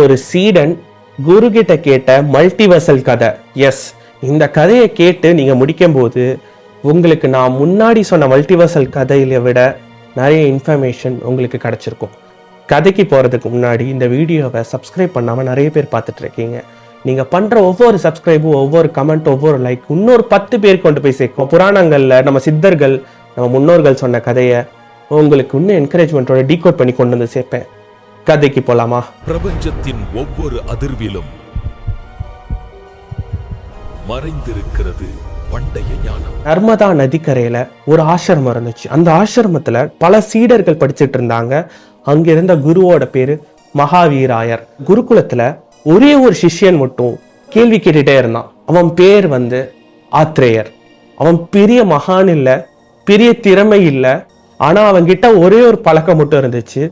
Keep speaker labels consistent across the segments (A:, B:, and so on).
A: ஒரு சீடன் குரு கிட்ட கேட்ட மல்டிவர்சல் கதை. எஸ், இந்த கதையை கேட்டு நீங்க முடிக்கும் போது உங்களுக்கு நான் முன்னாடி சொன்ன மல்டிவர்சல் கதையில விட நிறைய இன்ஃபர்மேஷன் உங்களுக்கு கிடைச்சிருக்கும். கதைக்கு போறதுக்கு முன்னாடி இந்த வீடியோவை சப்ஸ்கிரைப் பண்ணாம நிறைய பேர் பார்த்துட்டு இருக்கீங்க. நீங்க பண்ற ஒவ்வொரு சப்ஸ்கிரைபும், ஒவ்வொரு கமெண்ட், ஒவ்வொரு லைக் இன்னொரு 10 பேர் கொண்டு போய் சேர்க்கும். புராணங்கள்ல நம்ம சித்தர்கள், நம்ம முன்னோர்கள் சொன்ன கதையை உங்களுக்கு இன்னும் என்கரேஜ்மெண்ட்டோட டீகோட் பண்ணி கொண்டு வந்து சேர்ப்பேன். கதைக்கு போலாமா?
B: பிரபஞ்சத்தின் ஒவ்வொரு அதிர்விலும் மறைந்திருக்கிறது பண்டைய ஞானம்.
A: நர்மதா நதிக்கரையில ஒரு ஆசிரமம் இருந்துச்சு. அந்த ஆசிரமத்துல பல சீடர்கள் படிச்சுட்டு இருந்தாங்க. அங்க இருந்த குருவோட பேரு மகாவீராயர். குருகுலத்துல ஒரே ஒரு சிஷ்யன் மட்டும் கேள்வி கேட்டுட்டே இருந்தான். அவன் பேர் ஆத்ரேயர். அவன் பெரிய மகான் இல்ல, பெரிய திறமை இல்ல, ஆனா அவன் கிட்ட ஒரே ஒரு பழக்கம் மட்டும் இருந்துச்சு.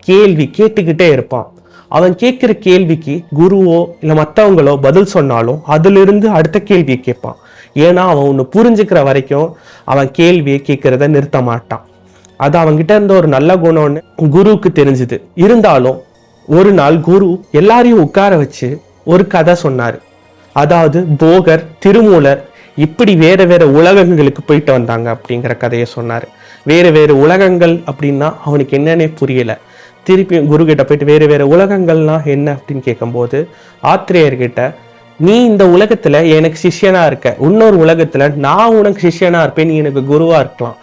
A: கேள்வி கேட்டுக்கிட்டே இருப்பான். அவன் கேட்கிற கேள்விக்கு குருவோ இல்ல மற்றவங்களோ பதில் சொன்னாலும் அதுல இருந்து அடுத்த கேள்வியை கேட்பான். ஏன்னா அவன் ஒண்ணு புரிஞ்சுக்கிற வரைக்கும் அவன் கேள்வியை கேட்கறத நிறுத்த மாட்டான். அது அவன்கிட்ட இருந்த ஒரு நல்ல குணம்னு குருவுக்கு தெரிஞ்சுது. இருந்தாலும் ஒரு நாள் குரு எல்லாரையும் உட்கார வச்சு ஒரு கதை சொன்னாரு. அதாவது போகர், திருமூலர் இப்படி வேற வேற உலகங்களுக்கு போயிட்டு வந்தாங்க அப்படிங்கிற கதையை சொன்னாரு. வேற வேற உலகங்கள் அப்படின்னா அவனுக்கு என்னன்னே புரியல. திருப்பி குரு கிட்ட போயிட்டு வேற வேற உலகங்கள்னா என்ன அப்படின்னு கேட்கும்போது ஆத்ரேயர்கிட்ட, நீ இந்த உலகத்துல எனக்கு சிஷ்யனா இருக்க, இன்னொரு உலகத்துல நான் உனக்கு சிஷ்யனா இருப்பேன், நீ எனக்கு குருவா இருக்கலாம்.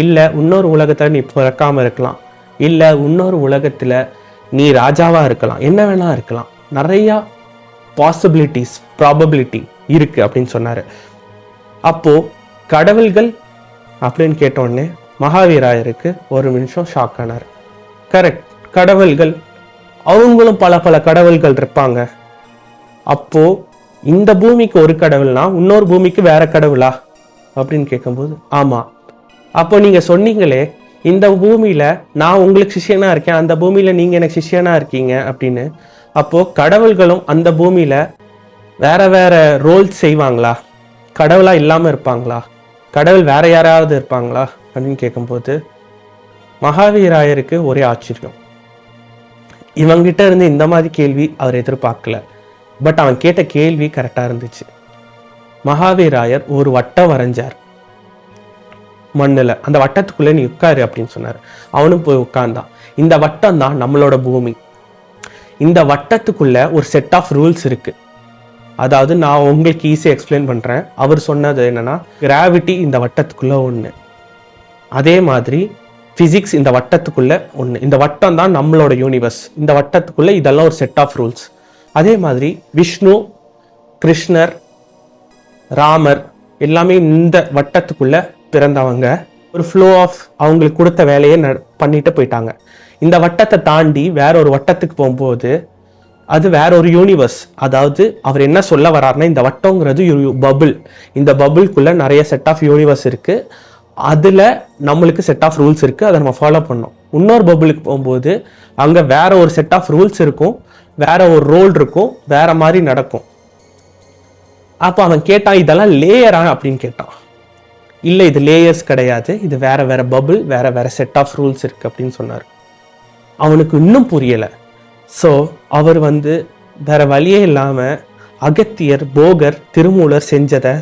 A: இல்ல இன்னொரு உலகத்துல நீ பிறக்காம இருக்கலாம். இல்ல இன்னொரு உலகத்துல நீ ராஜாவா இருக்கலாம். என்ன வேணா இருக்கலாம். நிறைய பாசிபிலிட்டிஸ், ப்ராபபிலிட்டி இருக்கு அப்படின்னு சொன்னாரு. அப்போ கடவுள்கள் அப்படின்னு கேட்ட உடனே மகாவீராயருக்கு ஒரு நிமிஷம் ஷாக் ஆனார். கரெக்ட், கடவுள்கள், அவங்களும் பல பல கடவுள்கள் இருப்பாங்க. அப்போ இந்த பூமிக்கு ஒரு கடவுள்னா இன்னொரு பூமிக்கு வேற கடவுளா அப்படின்னு கேட்கும்போது, ஆமா. அப்போ நீங்க சொன்னீங்களே இந்த பூமியில நான் உங்களுக்கு சிஷ்யனா இருக்கேன், அந்த பூமியில நீங்க எனக்கு சிஷ்யனா இருக்கீங்க அப்படின்னு. அப்போ கடவுள்களும் அந்த பூமியில வேற வேற ரோல்ஸ் செய்வாங்களா? கடவுளா இல்லாம இருப்பாங்களா? கடவுள் வேற யாராவது இருப்பாங்களா அப்படின்னு கேட்கும்போது மகாவீராயருக்கு ஒரே ஆச்சரியம். இவங்கிட்ட இருந்து இந்த மாதிரி கேள்வி அவர் எதிர்பார்க்கல. பட் அவன் கேட்ட கேள்வி கரெக்டா இருந்துச்சு. மகாவீராயர் ஒரு வட்டம் வரைஞ்சார் மண்ணுல. அந்த வட்டத்துக்குள்ள நீ உட்காரு அப்படின்னு சொன்னார். அவனும் போய் உட்கார்ந்தான். இந்த வட்டம் தான் நம்மளோட பூமி. இந்த வட்டத்துக்குள்ள ஒரு செட் ஆஃப் ரூல்ஸ் இருக்கு. அதாவது நான் உங்களுக்கு ஈஸியா எக்ஸ்பிளைன் பண்றேன். அவர் சொன்னது என்னன்னா, கிராவிட்டி இந்த வட்டத்துக்குள்ள ஒண்ணு, அதே மாதிரி பிசிக்ஸ் இந்த வட்டத்துக்குள்ள ஒண்ணு. இந்த வட்டம் தான் நம்மளோட யூனிவர்ஸ். இந்த வட்டத்துக்குள்ள இதெல்லாம் ஒரு செட் ஆஃப் ரூல்ஸ். அதே மாதிரி விஷ்ணு, கிருஷ்ணர், ராமர் எல்லாமே இந்த வட்டத்துக்குள்ள பிறந்தவங்க. ஒரு ஃப்ளோ ஆஃப் அவங்களுக்கு கொடுத்த வேலையை பண்ணிட்டு போயிட்டாங்க. இந்த வட்டத்தை தாண்டி வேற ஒரு வட்டத்துக்கு போகும்போது அது வேற ஒரு யூனிவர்ஸ். அதாவது அவர் என்ன சொல்ல வர்றாருன்னா, இந்த வட்டங்கிறது பபுள். இந்த பபுள்குள்ள நிறைய செட் ஆஃப் யூனிவர்ஸ் இருக்கு. அதுல நம்மளுக்கு செட் ஆஃப் ரூல்ஸ் இருக்கு, அதை நம்ம ஃபாலோ பண்ணோம். இன்னொரு பபுளுக்கு போகும்போது அங்க வேற ஒரு செட் ஆஃப் ரூல்ஸ் இருக்கும், வேற ஒரு ரோல் இருக்கும், வேற மாதிரி நடக்கும். அப்ப அவன் கேட்டான், இதெல்லாம் லேயரா அப்படின்னு கேட்டான். இல்ல, இது லேயர்ஸ் கிடையாது, இது வேற வேற பபுள், வேற வேற செட் ஆஃப் ரூல்ஸ் இருக்கு அப்படின்னு சொன்னார். அவனுக்கு இன்னும் புரியல. ஸோ அவர் வேற வழியே இல்லாம அகத்தியர், போகர், திருமூலர் செஞ்சதை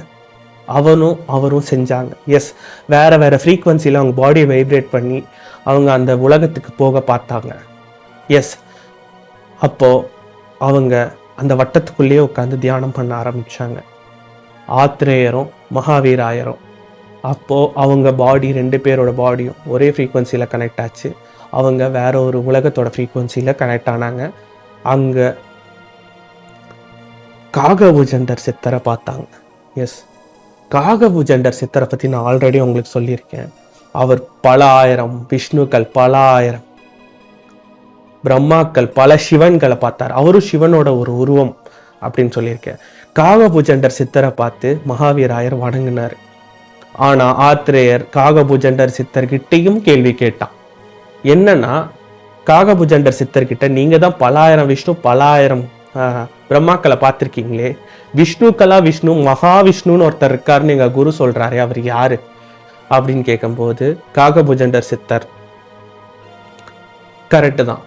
A: அவரும் செஞ்சாங்க. எஸ், வேற வேற ஃப்ரீக்வன்சியில் அவங்க பாடியை வைப்ரேட் பண்ணி அவங்க அந்த உலகத்துக்கு போக பார்த்தாங்க. எஸ், அப்போ அவங்க அந்த வட்டத்துக்குள்ளேயே உட்காந்து தியானம் பண்ண ஆரம்பிச்சாங்க, ஆத்ரேயரும் மகாவீராயரும். அப்போ அவங்க பாடி, 2 பேரோட பாடியும் ஒரே ஃப்ரீக்வன்சியில் கனெக்ட் ஆச்சு. அவங்க வேற ஒரு உலகத்தோட ஃப்ரீக்வன்சியில் கனெக்ட் ஆனாங்க. அங்க காகபுஜண்டர் சித்தரை பார்த்தாங்க. எஸ், காகபுஜண்டர் சித்தரை பற்றி நான் ஆல்ரெடி உங்களுக்கு சொல்லியிருக்கேன். அவர் பல ஆயிரம் விஷ்ணுக்கள், பல ஆயிரம் பிரம்மாக்கள், பல சிவன்களை பார்த்தார். அவரும் சிவனோட ஒரு உருவம் அப்படின்னு சொல்லியிருக்கேன். காகபுஜண்டர் சித்தரை பார்த்து மகாவீராயர் வணங்கினார். ஆனா ஆத்ரேயர் காகபுஜண்டர் சித்தர்கிட்டையும் கேள்வி கேட்டான். என்னன்னா, காகபுஜண்டர் சித்தர்கிட்ட, நீங்க தான் பல ஆயிரம் விஷ்ணு, பல ஆயிரம் பிரம்மாக்களை பார்த்திருக்கீங்களே, விஷ்ணுக்களா விஷ்ணு, மகாவிஷ்ணுன்னு ஒருத்தர் இருக்காருன்னு எங்க குரு சொல்றாரு, அவர் யாரு அப்படின்னு கேட்கும்போது காகபுஜண்டர் சித்தர் கரெக்டு தான்.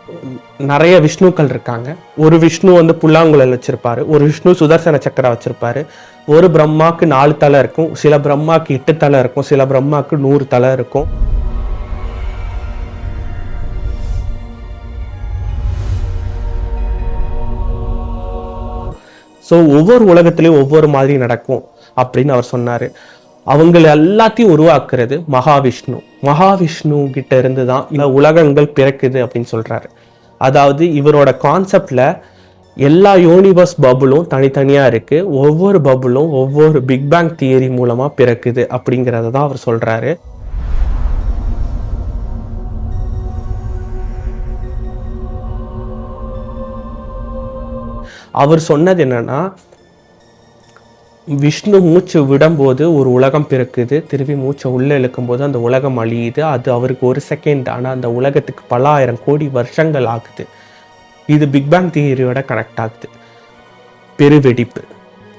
A: நிறைய விஷ்ணுக்கள் இருக்காங்க. ஒரு விஷ்ணு வந்து புல்லாங்குழல் வச்சிருப்பாரு, ஒரு விஷ்ணு சுதர்சன சக்கரம் வச்சிருப்பாரு, ஒரு பிரம்மாக்கு 4 தலை இருக்கும், சில பிரம்மாக்கு 8 தலை இருக்கும், சில பிரம்மாக்கு 100 தலை இருக்கும். ஸோ ஒவ்வொரு உலகத்திலையும் ஒவ்வொரு மாதிரி நடக்கும் அப்படின்னு அவர் சொன்னாரு. அவங்கள எல்லாத்தையும் உருவாக்குறது மகாவிஷ்ணு. மகாவிஷ்ணு கிட்ட இருந்து தான் இந்த உலகங்கள் பிறக்குது அப்படின்னு சொல்றாரு. அதாவது இவரோட கான்செப்ட்ல எல்லா யூனிவர்ஸ் பபுளும் தனித்தனியா இருக்கு, ஒவ்வொரு பபுளும் ஒவ்வொரு பிக் பேங் தியரி மூலமா பிறக்குது அப்படிங்கிறத தான் அவர் சொல்றாரு. அவர் சொன்னது என்னன்னா, விஷ்ணு மூச்சு விடும்போது ஒரு உலகம் பிறக்குது, திருப்பி மூச்சை உள்ள இழுக்கும்போது அந்த உலகம் அழியுது. அது அவருக்கு 1 செகண்ட், ஆனால் அந்த உலகத்துக்கு பல ஆயிரம் கோடி வருஷங்கள் ஆகுது. இது பிக் பேங் தியரியோட கனெக்ட் ஆகுது. பெருவெடிப்பு,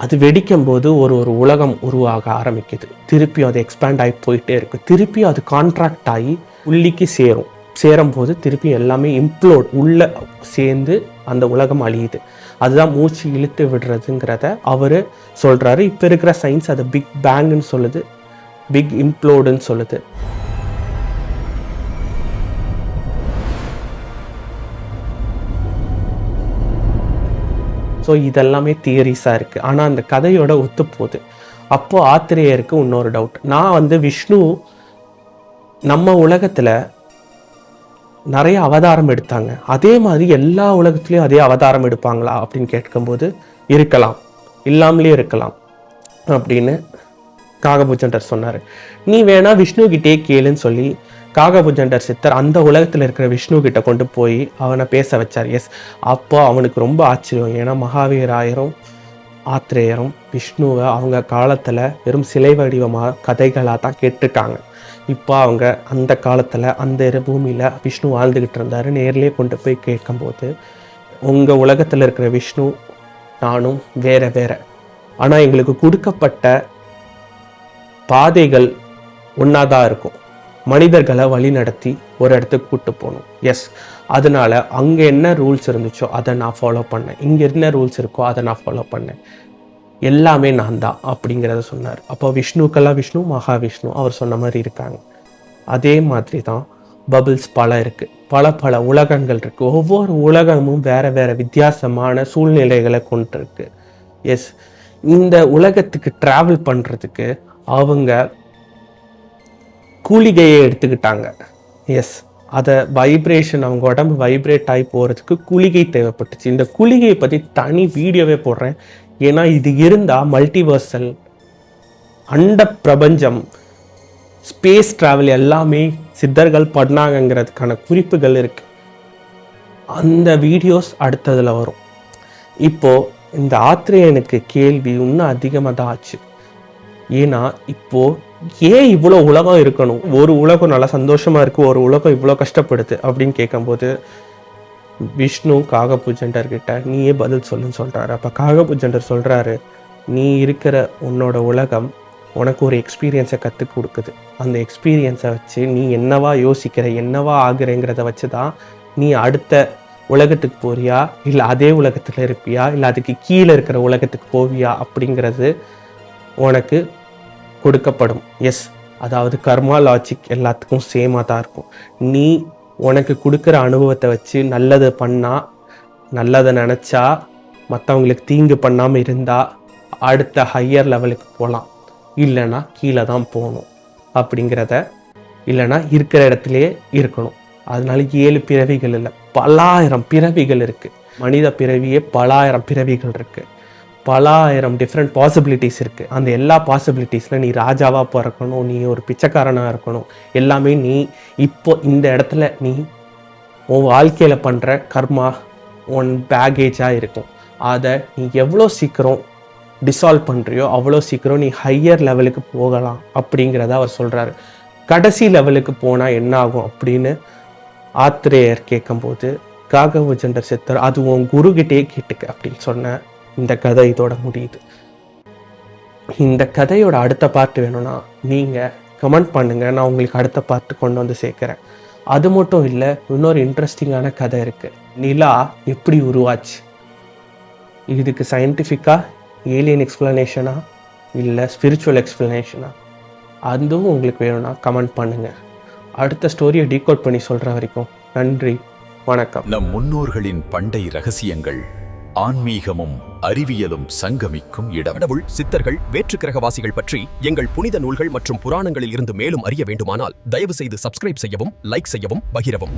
A: அது வெடிக்கும் போது ஒரு உலகம் உருவாக ஆரம்பிக்குது. திருப்பி அது எக்ஸ்பேண்ட் ஆகி போயிட்டே இருக்கு. திருப்பி அது கான்ட்ராக்ட் ஆகி உள்ளிக்கு சேரும்போது திருப்பி எல்லாமே இம்ப்ளோட் உள்ள சேர்ந்து அந்த உலகம் அழியுது. அதுதான் மூச்சு இழுத்து விடுறதுங்கிறத அவரு சொல்றாரு. இப்ப இருக்கிற சயின்ஸ் அதை பிக் பேங்னு சொல்லுது, பிக் இம்ப்ளோடுன்னு சொல்லுது. ஸோ இதெல்லாமே தியரிஸா இருக்கு. ஆனா அந்த கதையோட ஒத்து போகுது. அப்போ ஆத்திரேயருக்கு இன்னொரு டவுட். நான் வந்து விஷ்ணு நம்ம உலகத்துல நிறைய அவதாரம் எடுத்தாங்க, அதே மாதிரி எல்லா உலகத்துலேயும் அதே அவதாரம் எடுப்பாங்களா அப்படின்னு கேட்கும்போது இருக்கலாம், இல்லாமலே இருக்கலாம் அப்படின்னு காகபுஜண்டர் சொன்னார். நீ வேணா விஷ்ணு கிட்டே கேளுன்னு சொல்லி காகபுஜண்டர் சித்தர் அந்த உலகத்தில் இருக்கிற விஷ்ணு கிட்ட கொண்டு போய் அவனை பேச வச்சார். எஸ், அப்போ அவனுக்கு ரொம்ப ஆச்சரியம். ஏன்னா மகாவீராயரும் ஆத்ரேயரும் விஷ்ணுவை அவங்க காலத்தில் வெறும் சிலை வடிவமாக கதைகளாக தான் கேட்டிருக்காங்க. இப்போ அவங்க அந்த காலத்தில் அந்த பூமியில் விஷ்ணு வாழ்ந்துக்கிட்டு இருந்தார். நேர்லேயே கொண்டு போய் கேட்கும்போது, உங்கள் உலகத்தில் இருக்கிற விஷ்ணு நானும் வேற, ஆனால் எங்களுக்கு கொடுக்கப்பட்ட பாதைகள் ஒன்றா தான் இருக்கும். மனிதர்களை வழி நடத்தி ஒரு இடத்துக்கு கூப்பிட்டு போகணும். எஸ், அதனால அங்கே என்ன ரூல்ஸ் இருந்துச்சோ அதை நான் ஃபாலோ பண்ணேன், இங்கே என்ன ரூல்ஸ் இருக்கோ அதை நான் ஃபாலோ பண்ணேன், எல்லாமே நான் தான் அப்படிங்கிறத சொன்னார். அப்போ விஷ்ணுக்கெல்லாம் விஷ்ணு, மகாவிஷ்ணு அவர் சொன்ன மாதிரி இருக்காங்க. அதே மாதிரி தான் பபிள்ஸ் பல இருக்குது, பல உலகங்கள் இருக்குது. ஒவ்வொரு உலகமும் வேற வித்தியாசமான சூழ்நிலைகளை கொண்டிருக்கு. எஸ், இந்த உலகத்துக்கு ட்ராவல் பண்ணுறதுக்கு அவங்க கூலிகையை எடுத்துக்கிட்டாங்க. எஸ், அதை வைப்ரேஷன், அவங்க உடம்பு வைப்ரேட் ஆகி போகிறதுக்கு கூலிகை தேவைப்பட்டுச்சு. இந்த கூலிகையை பற்றி தனி வீடியோவே போடுறேன். ஏன்னா இது இருந்தால் மல்டிவர்சல், அண்ட பிரபஞ்சம், ஸ்பேஸ் ட்ராவல் எல்லாமே சித்தர்கள் பண்ணாங்கங்கிறதுக்கான குறிப்புகள் இருக்கு. அந்த வீடியோஸ் அடுத்ததில் வரும். இப்போ இந்த ஆத்ரேயனுக்கு கேள்வி இன்னும் அதிகமாக தான் ஆச்சு. ஏன்னா இப்போ ஏன் இவ்வளோ உலகம் இருக்கணும், ஒரு உலகம் நல்லா சந்தோஷமா இருக்கு, ஒரு உலகம் இவ்வளோ கஷ்டப்படுது அப்படின்னு கேட்கும்போது விஷ்ணு காகபுஜண்டர் கிட்ட நீயே பதில் சொல்லுன்னு சொல்றாரு. அப்போ காகபுஜண்டர் சொல்றாரு, நீ இருக்கிற உன்னோட உலகம் உனக்கு ஒரு எக்ஸ்பீரியன்ஸை கற்றுக் கொடுக்குது. அந்த எக்ஸ்பீரியன்ஸை வச்சு நீ என்னவா யோசிக்கிற, என்னவா ஆகுறேங்கிறத வச்சு தான் நீ அடுத்த உலகத்துக்கு போறியா, இல்லை அதே உலகத்தில் இருப்பியா, இல்லை அதுக்கு கீழே இருக்கிற உலகத்துக்கு போவியா அப்படிங்கிறது உனக்கு கொடுக்கப்படும். எஸ், அதாவது கர்மா லாஜிக் எல்லாத்துக்கும் சேமாக தான் இருக்கும். நீ உனக்கு கொடுக்குற அனுபவத்தை வச்சு நல்லதை பண்ணால், நல்லதை நினச்சா, மற்றவங்களுக்கு தீங்கு பண்ணாமல் இருந்தால் அடுத்த ஹையர் லெவலுக்கு போகலாம், இல்லைன்னா கீழே தான் போகணும் அப்படிங்கிறத, இல்லைன்னா இருக்கிற இடத்துலையே இருக்கணும். அதனால 7 பிறவிகள் இல்லை, பலாயிரம் பிறவிகள் இருக்குது. மனித பிறவியே பலாயிரம் பிறவிகள் இருக்குது, பலாயிரம் டிஃப்ரெண்ட் பாசிபிலிட்டிஸ் இருக்குது. அந்த எல்லா பாசிபிலிட்டிஸில் நீ ராஜாவாக பிறக்கணும், நீ ஒரு பிச்சைக்காரனாக இருக்கணும், எல்லாமே நீ இப்போ இந்த இடத்துல நீ உன் வாழ்க்கையில் பண்ணுற கர்மா உன் பேகேஜாக இருக்கும். அதை நீ எவ்வளோ சீக்கிரம் டிசால்வ் பண்ணுறியோ அவ்வளோ சீக்கிரம் நீ ஹையர் லெவலுக்கு போகலாம் அப்படிங்கிறத அவர் சொல்கிறாரு. கடைசி லெவலுக்கு போனால் என்ன ஆகும் அப்படின்னு ஆத்ரேயர் கேட்கும்போது காகபுஜண்டர் சித்தர், அது உன் குருகிட்டே கேட்டுக்க அப்படின்னு சொன்ன இந்த கதை இதோட முடியுது. இந்த கதையோட அடுத்த பார்ட் வேணும்னா நீங்கள் கமெண்ட் பண்ணுங்கள், நான் உங்களுக்கு அடுத்த பார்ட் கொண்டு வந்து சேர்க்குறேன். அது மட்டும் இல்லை, இன்னொரு இன்ட்ரெஸ்டிங்கான கதை இருக்குது. நிலா எப்படி உருவாச்சு? இதுக்கு சயின்டிஃபிக்காக ஏலியன் எக்ஸ்ப்ளனேஷனா இல்லை ஸ்பிரிச்சுவல் எக்ஸ்ப்ளனேஷனா? அதுவும் உங்களுக்கு வேணும்னா கமெண்ட் பண்ணுங்கள். அடுத்த ஸ்டோரியை டீகோட் பண்ணி சொல்கிற வரைக்கும் நன்றி, வணக்கம்.
B: நம் முன்னோர்களின் பண்டை ரகசியங்கள், ஆன்மீகமும் அறிவியலும் சங்கமிக்கும் இடம்.
C: கடவுள், சித்தர்கள், வேற்றுக்கிரகவாசிகள் பற்றி எங்கள் புனித நூல்கள் மற்றும் புராணங்களில் இருந்து மேலும் அறிய வேண்டுமானால் தயவு செய்து சப்ஸ்கிரைப் செய்யவும், லைக் செய்யவும், பகிரவும்.